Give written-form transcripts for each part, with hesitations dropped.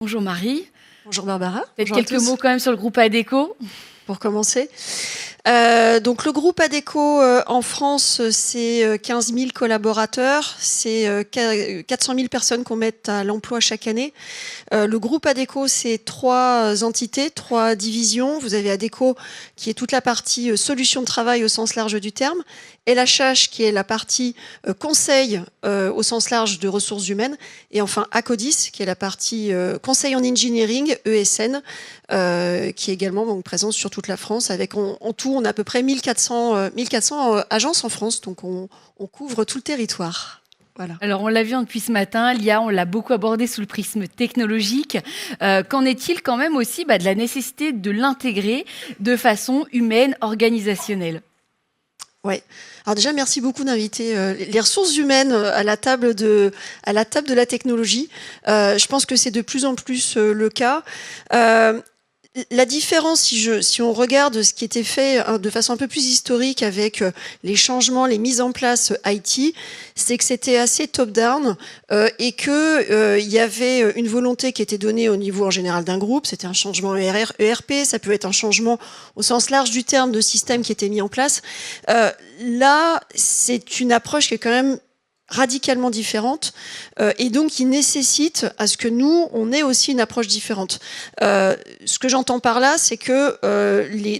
Bonjour Marie. Bonjour Barbara. Peut-être Bonjour quelques mots quand même sur le groupe Adecco. pour commencer. Donc le groupe Adecco en France, c'est 15 000 collaborateurs, c'est 400 000 personnes qu'on met à l'emploi chaque année. Le groupe Adecco, c'est 3 entités, 3 divisions. Vous avez Adecco qui est toute la partie solutions de travail au sens large du terme, LHH qui est la partie conseil au sens large de ressources humaines, et enfin Acodis qui est la partie conseil en engineering, ESN, qui est également donc, présente sur toute la France. Avec en tout, on a à peu près 1400 agences en France, donc on couvre tout le territoire. Voilà. Alors on l'a vu depuis ce matin, l'IA, on l'a beaucoup abordé sous le prisme technologique. Qu'en est-il quand même aussi de la nécessité de l'intégrer de façon humaine, organisationnelle ? Ouais. Alors déjà, merci beaucoup d'inviter les ressources humaines à la table de la technologie. Je pense que c'est de plus en plus le cas. La différence, si on regarde ce qui était fait de façon un peu plus historique avec les changements, les mises en place IT, c'est que c'était assez top-down et qu'il y avait une volonté qui était donnée au niveau en général d'un groupe. C'était un changement ERP, ça peut être un changement au sens large du terme de système qui était mis en place. Là, c'est une approche qui est quand même radicalement différente et donc qui nécessite à ce que nous, on ait aussi une approche différente. Ce que j'entends par là, c'est que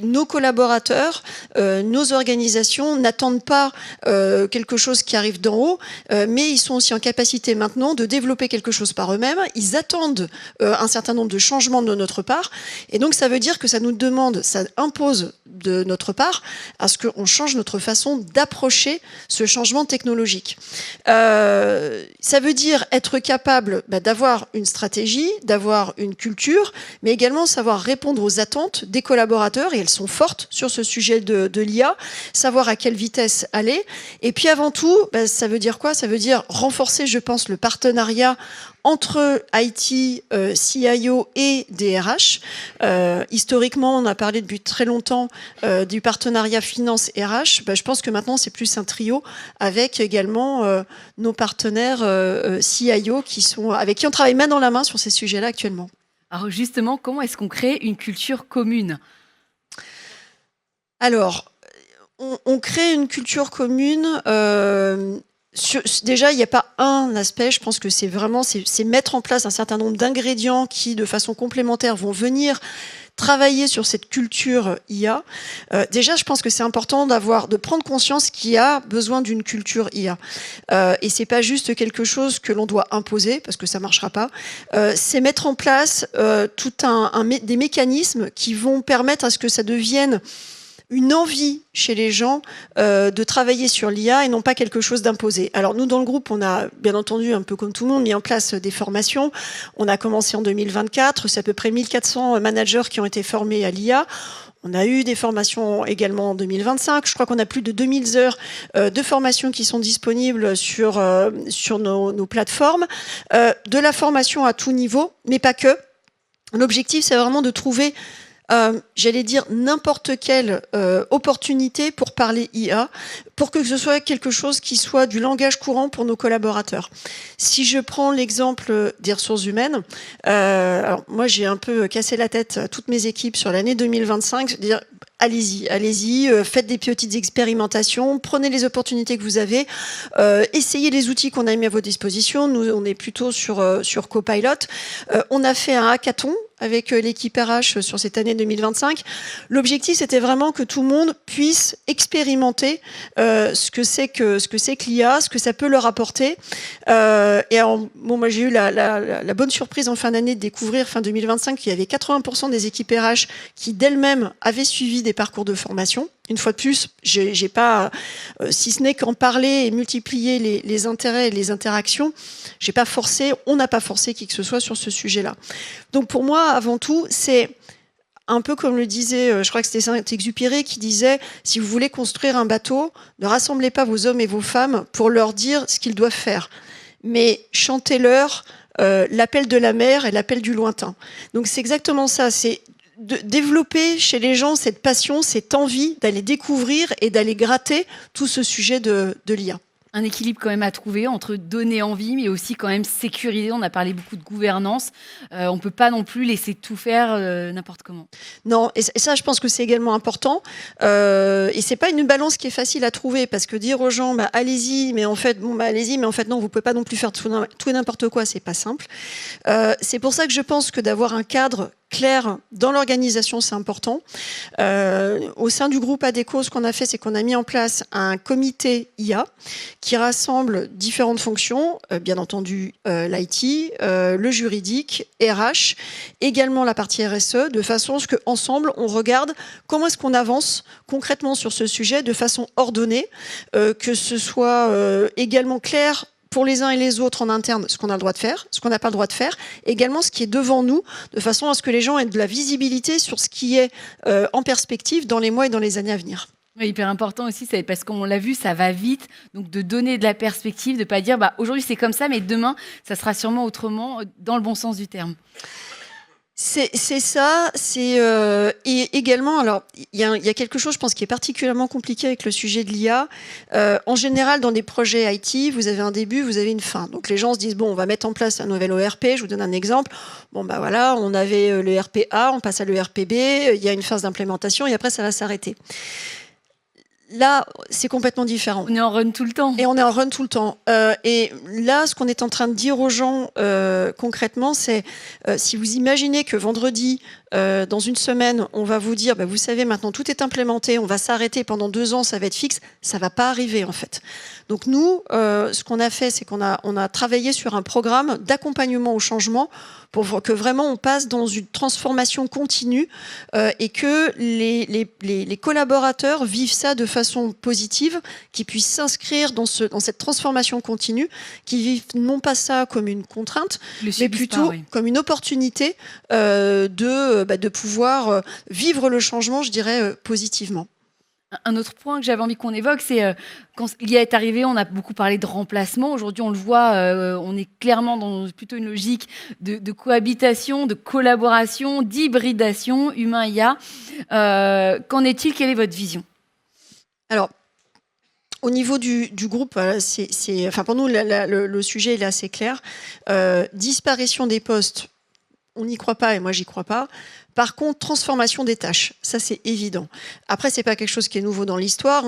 nos collaborateurs, nos organisations n'attendent pas quelque chose qui arrive d'en haut, mais ils sont aussi en capacité maintenant de développer quelque chose par eux-mêmes. Ils attendent un certain nombre de changements de notre part, et donc ça veut dire que ça nous demande, ça impose de notre part à ce qu'on change notre façon d'approcher ce changement technologique. Ça veut dire être capable d'avoir une stratégie, d'avoir une culture, mais également savoir répondre aux attentes des collaborateurs, et elles sont fortes sur ce sujet de l'IA, savoir à quelle vitesse aller. Et puis avant tout, ça veut dire quoi ? Ça veut dire renforcer, je pense, le partenariat entre IT, CIO et DRH. Historiquement, on a parlé depuis très longtemps du partenariat finance-RH. Je pense que maintenant, c'est plus un trio avec également nos partenaires CIO avec qui on travaille main dans la main sur ces sujets-là actuellement. Alors justement, comment est-ce qu'on crée une culture commune ? Alors, on crée une culture commune. Déjà, il n'y a pas un aspect, je pense que c'est vraiment c'est mettre en place un certain nombre d'ingrédients qui, de façon complémentaire, vont venir travailler sur cette culture IA. Déjà, je pense que c'est important de prendre conscience qu'il y a besoin d'une culture IA. Et c'est pas juste quelque chose que l'on doit imposer, parce que ça marchera pas. C'est mettre en place des mécanismes qui vont permettre à ce que ça devienne une envie chez les gens de travailler sur l'IA et non pas quelque chose d'imposé. Alors nous, dans le groupe, on a bien entendu, un peu comme tout le monde, mis en place des formations. On a commencé en 2024, c'est à peu près 1400 managers qui ont été formés à l'IA. On a eu des formations également en 2025. Je crois qu'on a plus de 2000 heures de formation qui sont disponibles sur nos plateformes. De la formation à tout niveau, mais pas que. L'objectif, c'est vraiment de trouver j'allais dire n'importe quelle opportunité pour parler IA, pour que ce soit quelque chose qui soit du langage courant pour nos collaborateurs. Si je prends l'exemple des ressources humaines, alors moi j'ai un peu cassé la tête à toutes mes équipes sur l'année 2025, c'est-à-dire allez-y, faites des petites expérimentations, prenez les opportunités que vous avez, essayez les outils qu'on a mis à vos dispositions. Nous, on est plutôt sur Copilot. On a fait un hackathon avec l'équipe RH sur cette année 2025. L'objectif, c'était vraiment que tout le monde puisse expérimenter ce que c'est que l'IA, ce que ça peut leur apporter. Et alors, moi, j'ai eu la bonne surprise en fin d'année de découvrir, fin 2025, qu'il y avait 80% des équipes RH qui, d'elles-mêmes, avaient suivi des parcours de formation. Une fois de plus, j'ai pas, si ce n'est qu'en parler et multiplier les intérêts et les interactions, on n'a pas forcé qui que ce soit sur ce sujet-là. Donc pour moi, avant tout, c'est un peu comme le disait, je crois que c'était Saint-Exupéry qui disait « Si vous voulez construire un bateau, ne rassemblez pas vos hommes et vos femmes pour leur dire ce qu'ils doivent faire, mais chantez-leur l'appel de la mer et l'appel du lointain. » Donc c'est exactement ça, c'est de développer chez les gens cette passion, cette envie d'aller découvrir et d'aller gratter tout ce sujet de l'IA. Un équilibre quand même à trouver entre donner envie, mais aussi quand même sécuriser. On a parlé beaucoup de gouvernance. On ne peut pas non plus laisser tout faire n'importe comment. Non, et ça, je pense que c'est également important. Et c'est pas une balance qui est facile à trouver, parce que dire aux gens, bah, allez-y, mais en fait, non, vous pouvez pas non plus faire tout et n'importe quoi, c'est pas simple. C'est pour ça que je pense que d'avoir un cadre clair dans l'organisation, c'est important. Au sein du groupe ADECO, ce qu'on a fait, c'est qu'on a mis en place un comité IA qui rassemble différentes fonctions, bien entendu l'IT, le juridique, RH, également la partie RSE, de façon à ce qu'ensemble, on regarde comment est-ce qu'on avance concrètement sur ce sujet de façon ordonnée, que ce soit également clair pour les uns et les autres en interne, ce qu'on a le droit de faire, ce qu'on n'a pas le droit de faire, également ce qui est devant nous, de façon à ce que les gens aient de la visibilité sur ce qui est en perspective dans les mois et dans les années à venir. Oui, hyper important aussi, c'est parce qu'on l'a vu, ça va vite, donc de donner de la perspective, de ne pas dire bah, aujourd'hui c'est comme ça, mais demain ça sera sûrement autrement, dans le bon sens du terme. C'est ça, et également, alors il y a quelque chose, je pense, qui est particulièrement compliqué avec le sujet de l'IA. En général, dans des projets IT, vous avez un début, vous avez une fin. Donc les gens se disent, bon, on va mettre en place un nouvel ERP, je vous donne un exemple. Bon, bah voilà, on avait le RPA, on passe à l'ERPB, il y a une phase d'implémentation et après ça va s'arrêter. Là, c'est complètement différent. On est en run tout le temps. Et on est en run tout le temps. Et là, ce qu'on est en train de dire aux gens concrètement, c'est si vous imaginez que vendredi, dans une semaine, on va vous dire, bah, vous savez, maintenant tout est implémenté, on va s'arrêter pendant 2 ans, ça va être fixe, ça ne va pas arriver en fait. Donc nous, ce qu'on a fait, c'est qu'on a travaillé sur un programme d'accompagnement au changement pour que vraiment on passe dans une transformation continue et que les collaborateurs vivent ça de façon positive, qu'ils puissent s'inscrire dans cette transformation continue, qu'ils vivent non pas ça comme une contrainte, mais plutôt comme une opportunité de pouvoir vivre le changement, je dirais, positivement. Un autre point que j'avais envie qu'on évoque, c'est quand l'IA est arrivée, on a beaucoup parlé de remplacement. Aujourd'hui, on le voit, on est clairement dans plutôt une logique de cohabitation, de collaboration, d'hybridation humain-IA. Qu'en est-il? Quelle est votre vision? Alors, au niveau du groupe, enfin pour nous, le sujet est assez clair. Disparition des postes, on n'y croit pas et moi, j'y crois pas. Par contre, transformation des tâches, ça c'est évident. Après, c'est pas quelque chose qui est nouveau dans l'histoire.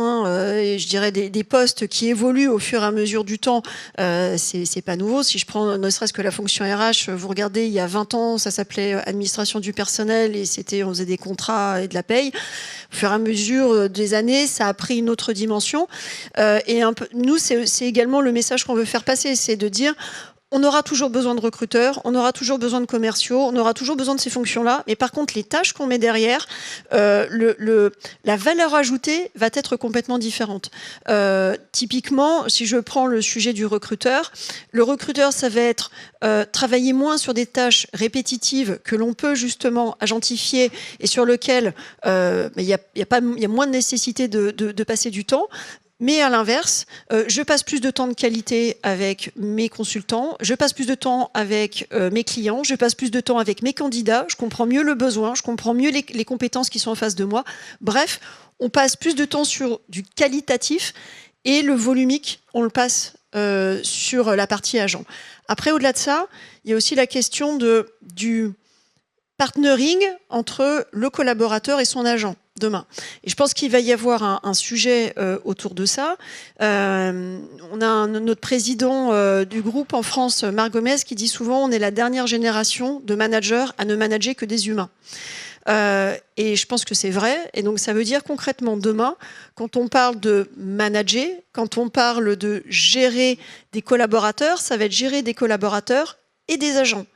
Et je dirais des postes qui évoluent au fur et à mesure du temps, c'est pas nouveau. Si je prends ne serait-ce que la fonction RH, vous regardez, il y a 20 ans, ça s'appelait administration du personnel et on faisait des contrats et de la paye. Au fur et à mesure des années, ça a pris une autre dimension. Et nous, c'est également le message qu'on veut faire passer, c'est de dire on aura toujours besoin de recruteurs, on aura toujours besoin de commerciaux, on aura toujours besoin de ces fonctions-là. Mais par contre, les tâches qu'on met derrière, la valeur ajoutée va être complètement différente. Typiquement, si je prends le sujet du recruteur, le recruteur, ça va être travailler moins sur des tâches répétitives que l'on peut justement agentifier et sur lesquelles il y a moins de nécessité de passer du temps. Mais à l'inverse, je passe plus de temps de qualité avec mes consultants, je passe plus de temps avec mes clients, je passe plus de temps avec mes candidats, je comprends mieux le besoin, je comprends mieux les compétences qui sont en face de moi. Bref, on passe plus de temps sur du qualitatif et le volumique, on le passe sur la partie agent. Après, au-delà de ça, il y a aussi la question du partnering entre le collaborateur et son agent demain. Et je pense qu'il va y avoir un sujet autour de ça. On a notre président du groupe en France, Marc Gomez, qui dit souvent on est la dernière génération de managers à ne manager que des humains. Et je pense que c'est vrai. Et donc ça veut dire concrètement demain, quand on parle de manager, quand on parle de gérer des collaborateurs, ça va être gérer des collaborateurs et des agents.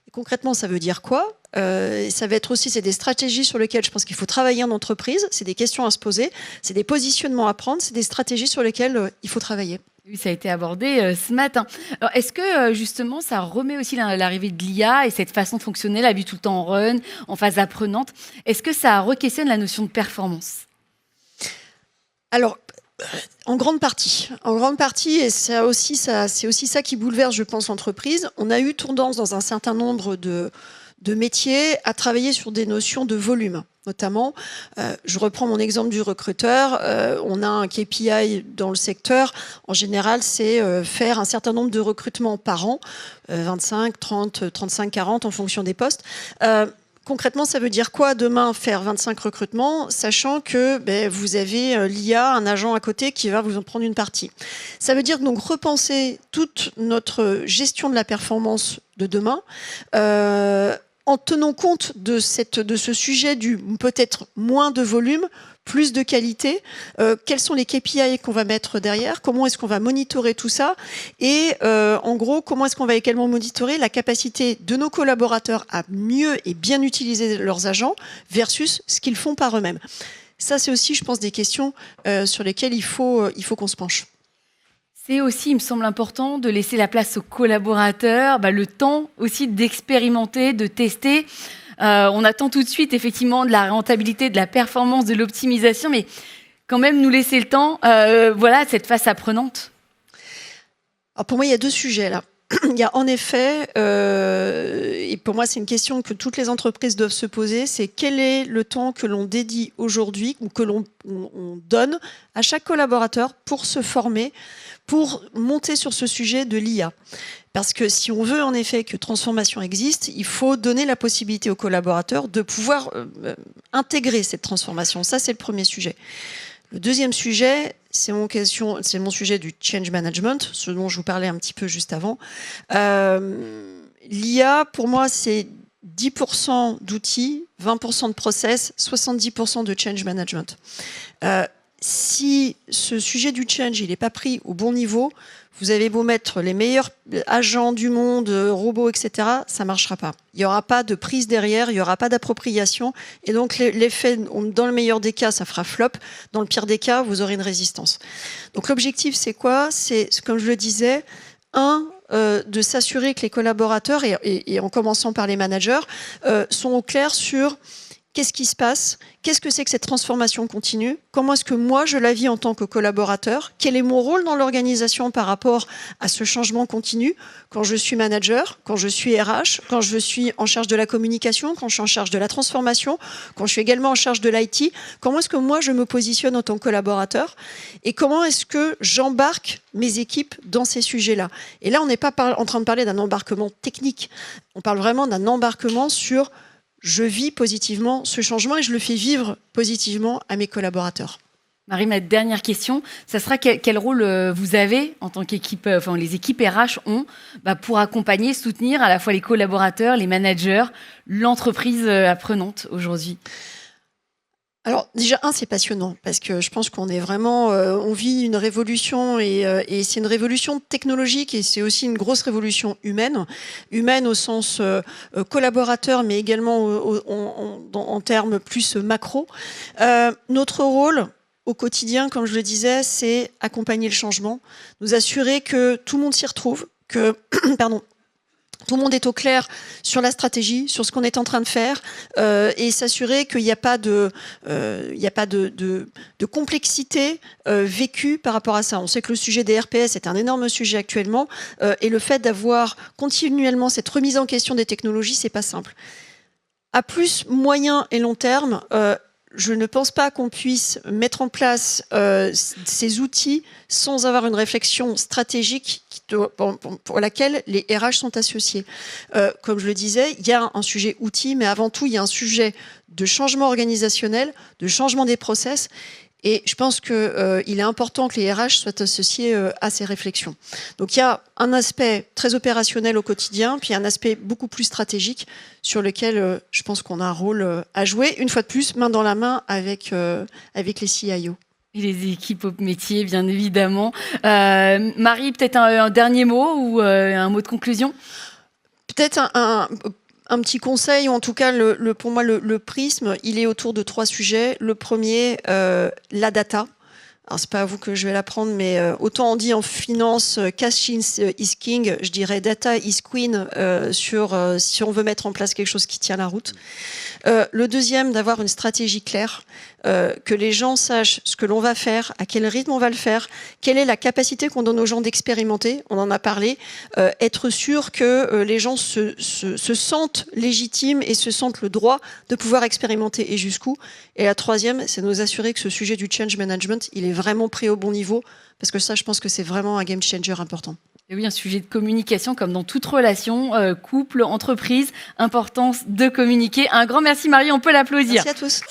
Et concrètement, ça veut dire quoi ? Ça va être aussi, c'est des stratégies sur lesquelles je pense qu'il faut travailler en entreprise, c'est des questions à se poser, c'est des positionnements à prendre, c'est des stratégies sur lesquelles il faut travailler. Oui, ça a été abordé ce matin. Alors, est-ce que justement, ça remet aussi l'arrivée de l'IA et cette façon de fonctionner, la vie tout le temps en run, en phase apprenante, est-ce que ça re-questionne la notion de performance ? Alors, en grande partie, et c'est aussi ça qui bouleverse, je pense, l'entreprise. On a eu tendance dans un certain nombre de de métier à travailler sur des notions de volume. Notamment, je reprends mon exemple du recruteur, on a un KPI dans le secteur, en général c'est faire un certain nombre de recrutements par an, 25, 30, 35, 40 en fonction des postes. Concrètement, ça veut dire quoi demain faire 25 recrutements, sachant que vous avez l'IA, un agent à côté qui va vous en prendre une partie. Ça veut dire donc repenser toute notre gestion de la performance de demain, en tenant compte de ce sujet du peut-être moins de volume, plus de qualité, quels sont les KPI qu'on va mettre derrière, comment est-ce qu'on va monitorer tout ça, et en gros, comment est-ce qu'on va également monitorer la capacité de nos collaborateurs à mieux et bien utiliser leurs agents versus ce qu'ils font par eux-mêmes. Ça, c'est aussi, je pense, des questions sur lesquelles il faut qu'on se penche. C'est aussi, il me semble important, de laisser la place aux collaborateurs, le temps aussi d'expérimenter, de tester. On attend tout de suite, effectivement, de la rentabilité, de la performance, de l'optimisation, mais quand même nous laisser le temps, cette phase apprenante. Alors pour moi, il y a deux sujets là. Il y a en effet, et pour moi c'est une question que toutes les entreprises doivent se poser, c'est quel est le temps que l'on dédie aujourd'hui ou que l'on donne à chaque collaborateur pour se former, pour monter sur ce sujet de l'IA. Parce que si on veut en effet que transformation existe, il faut donner la possibilité aux collaborateurs de pouvoir intégrer cette transformation. Ça, c'est le premier sujet. Le deuxième sujet, c'est mon sujet du change management, ce dont je vous parlais un petit peu juste avant. L'IA, pour moi, c'est 10% d'outils, 20% de process, 70% de change management. Si ce sujet du change il n'est pas pris au bon niveau, vous avez beau mettre les meilleurs agents du monde, robots, etc., ça ne marchera pas. Il n'y aura pas de prise derrière, il n'y aura pas d'appropriation. Et donc, l'effet, dans le meilleur des cas, ça fera flop. Dans le pire des cas, vous aurez une résistance. Donc, l'objectif, c'est quoi? C'est, comme je le disais, de s'assurer que les collaborateurs, et en commençant par les managers, sont au clair sur qu'est-ce qui se passe, qu'est-ce que c'est que cette transformation continue, comment est-ce que moi je la vis en tant que collaborateur, quel est mon rôle dans l'organisation par rapport à ce changement continu, quand je suis manager, quand je suis RH, quand je suis en charge de la communication, quand je suis en charge de la transformation, quand je suis également en charge de l'IT, comment est-ce que moi je me positionne en tant que collaborateur et comment est-ce que j'embarque mes équipes dans ces sujets-là. Et là, on n'est pas en train de parler d'un embarquement technique, on parle vraiment d'un embarquement sur je vis positivement ce changement et je le fais vivre positivement à mes collaborateurs. Marie, ma dernière question, ça sera quel rôle vous avez en tant qu'équipe, les équipes RH ont pour accompagner, soutenir à la fois les collaborateurs, les managers, l'entreprise apprenante aujourd'hui? Alors déjà, c'est passionnant parce que je pense qu'on est vraiment, on vit une révolution et c'est une révolution technologique et c'est aussi une grosse révolution humaine au sens collaborateur, mais également en termes plus macro. Notre rôle au quotidien, comme je le disais, c'est accompagner le changement, nous assurer que tout le monde s'y retrouve, que tout le monde est au clair sur la stratégie, sur ce qu'on est en train de faire, et s'assurer qu'il n'y a pas de complexité vécue par rapport à ça. On sait que le sujet des RPS est un énorme sujet actuellement, et le fait d'avoir continuellement cette remise en question des technologies, c'est pas simple. À plus moyen et long terme, je ne pense pas qu'on puisse mettre en place ces outils sans avoir une réflexion stratégique pour laquelle les RH sont associés. Comme je le disais, il y a un sujet outil, mais avant tout, il y a un sujet de changement organisationnel, de changement des process. Et je pense qu'il est important que les RH soient associés à ces réflexions. Donc il y a un aspect très opérationnel au quotidien, puis un aspect beaucoup plus stratégique sur lequel je pense qu'on a un rôle à jouer, une fois de plus, main dans la main avec les CIO. Et les équipes au métier, bien évidemment. Marie, peut-être un dernier mot ou un mot de conclusion? Peut-être un petit conseil, ou en tout cas, pour moi, le prisme, il est autour de 3 sujets. Le premier, la data. alors c'est pas à vous que je vais l'apprendre, mais autant on dit en finance, cash is king, je dirais data is queen si on veut mettre en place quelque chose qui tient la route. Le deuxième, d'avoir une stratégie claire, que les gens sachent ce que l'on va faire, à quel rythme on va le faire, quelle est la capacité qu'on donne aux gens d'expérimenter, on en a parlé, être sûr que les gens se sentent légitimes et se sentent le droit de pouvoir expérimenter et jusqu'où. Et la troisième, c'est nous assurer que ce sujet du change management, il est vraiment pris au bon niveau, parce que ça, je pense que c'est vraiment un game changer important. Et oui, un sujet de communication, comme dans toute relation, couple, entreprise, importance de communiquer. Un grand merci Marie, on peut l'applaudir. Merci à tous.